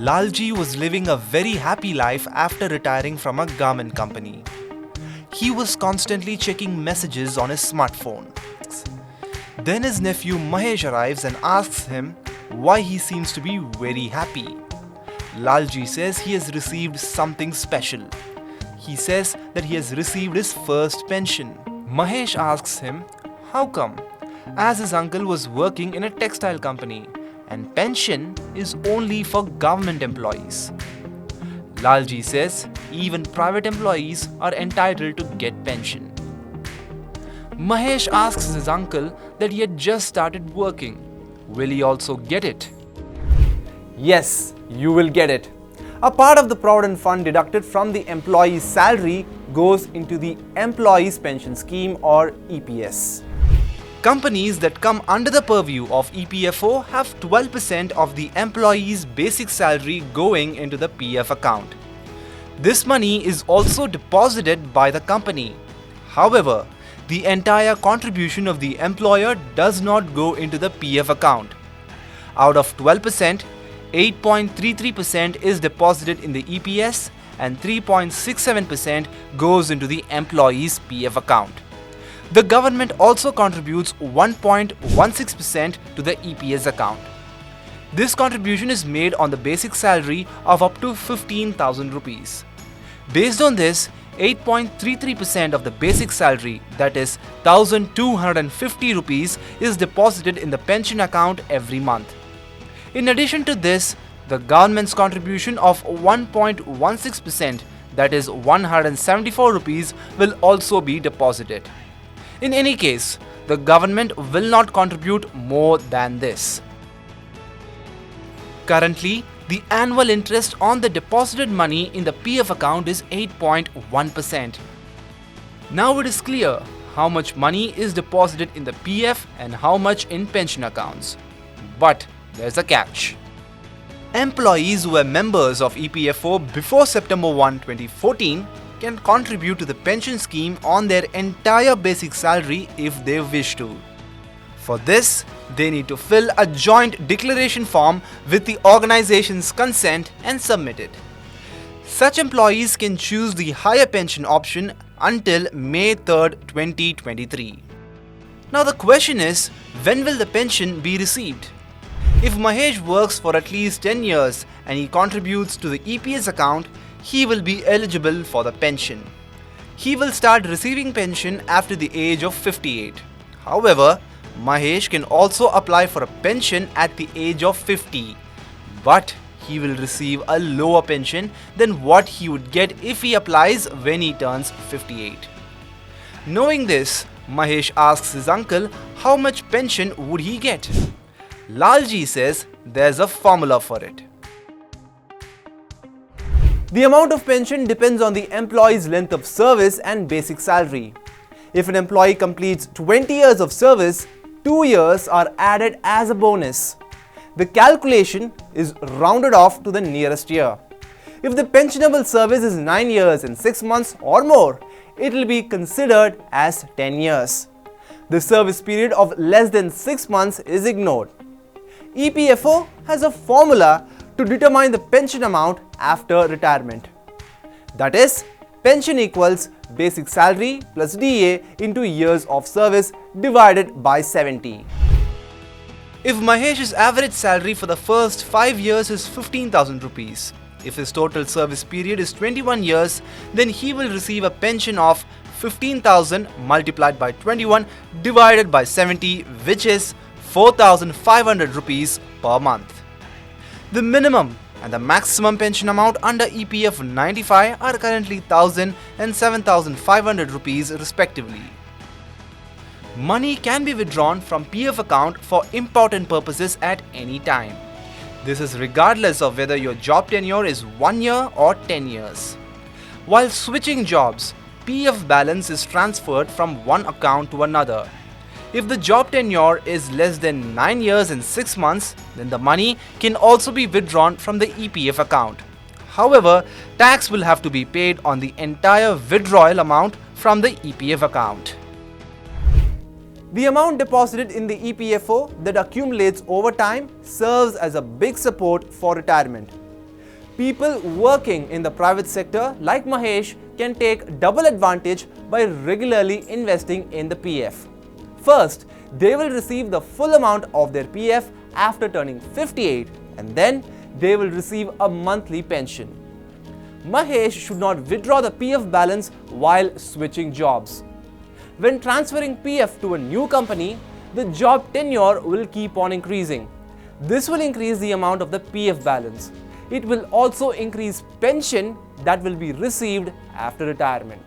Lalji was living a very happy life after retiring from a garment company. He was constantly checking messages on his smartphone. Then his nephew Mahesh arrives and asks him why he seems to be very happy. Lalji says he has received something special. He says that he has received his first pension. Mahesh asks him, how come? As his uncle was working in a textile company and pension is only for government employees. Lalji says even private employees are entitled to get pension. Mahesh asks his uncle that he had just started working. Will he also get it? Yes, you will get it. A part of the provident fund deducted from the employee's salary goes into the employee's pension scheme or EPS. Companies that come under the purview of EPFO have 12% of the employee's basic salary going into the PF account. This money is also deposited by the company. However, the entire contribution of the employer does not go into the PF account. Out of 12%, 8.33% is deposited in the EPS and 3.67% goes into the employee's PF account. The government also contributes 1.16% to the EPS account. This contribution is made on the basic salary of up to 15,000 rupees. Based on this, 8.33% of the basic salary, that is 1,250 rupees, is deposited in the pension account every month. In addition to this, the government's contribution of 1.16%, that is 174 rupees, will also be deposited. In any case, the government will not contribute more than this. Currently, the annual interest on the deposited money in the PF account is 8.1%. Now it is clear how much money is deposited in the PF and how much in pension accounts. But there's a catch. Employees who were members of EPFO before September 1, 2014 can contribute to the pension scheme on their entire basic salary if they wish to. For this, they need to fill a joint declaration form with the organization's consent and submit it. Such employees can choose the higher pension option until May 3, 2023. Now the question is, when will the pension be received? If Mahesh works for at least 10 years and he contributes to the EPS account, he will be eligible for the pension. He will start receiving pension after the age of 58. However, Mahesh can also apply for a pension at the age of 50, but he will receive a lower pension than what he would get if he applies when he turns 58. Knowing this, Mahesh asks his uncle how much pension would he get. Lalji says there's a formula for it. The amount of pension depends on the employee's length of service and basic salary. If an employee completes 20 years of service, 2 years are added as a bonus. The calculation is rounded off to the nearest year. If the pensionable service is 9 years and 6 months or more, it will be considered as 10 years. The service period of less than 6 months is ignored. EPFO has a formula to determine the pension amount after retirement. That is, pension equals basic salary plus DA into years of service divided by 70. If Mahesh's average salary for the first 5 years is 15,000 rupees, if his total service period is 21 years, then he will receive a pension of 15,000 multiplied by 21 divided by 70, which is 4,500 rupees per month. The minimum and the maximum pension amount under EPF 95 are currently 1,000 and 7,500 rupees respectively. Money can be withdrawn from PF account for important purposes at any time. This is regardless of whether your job tenure is 1 year or 10 years. While switching jobs, PF balance is transferred from one account to another. If the job tenure is less than 9 years and 6 months, then the money can also be withdrawn from the EPF account. However, tax will have to be paid on the entire withdrawal amount from the EPF account. The amount deposited in the EPFO that accumulates over time serves as a big support for retirement. People working in the private sector like Mahesh can take double advantage by regularly investing in the PF. First, they will receive the full amount of their PF after turning 58, and then they will receive a monthly pension. Mahesh should not withdraw the PF balance while switching jobs. When transferring PF to a new company, the job tenure will keep on increasing. This will increase the amount of the PF balance. It will also increase pension that will be received after retirement.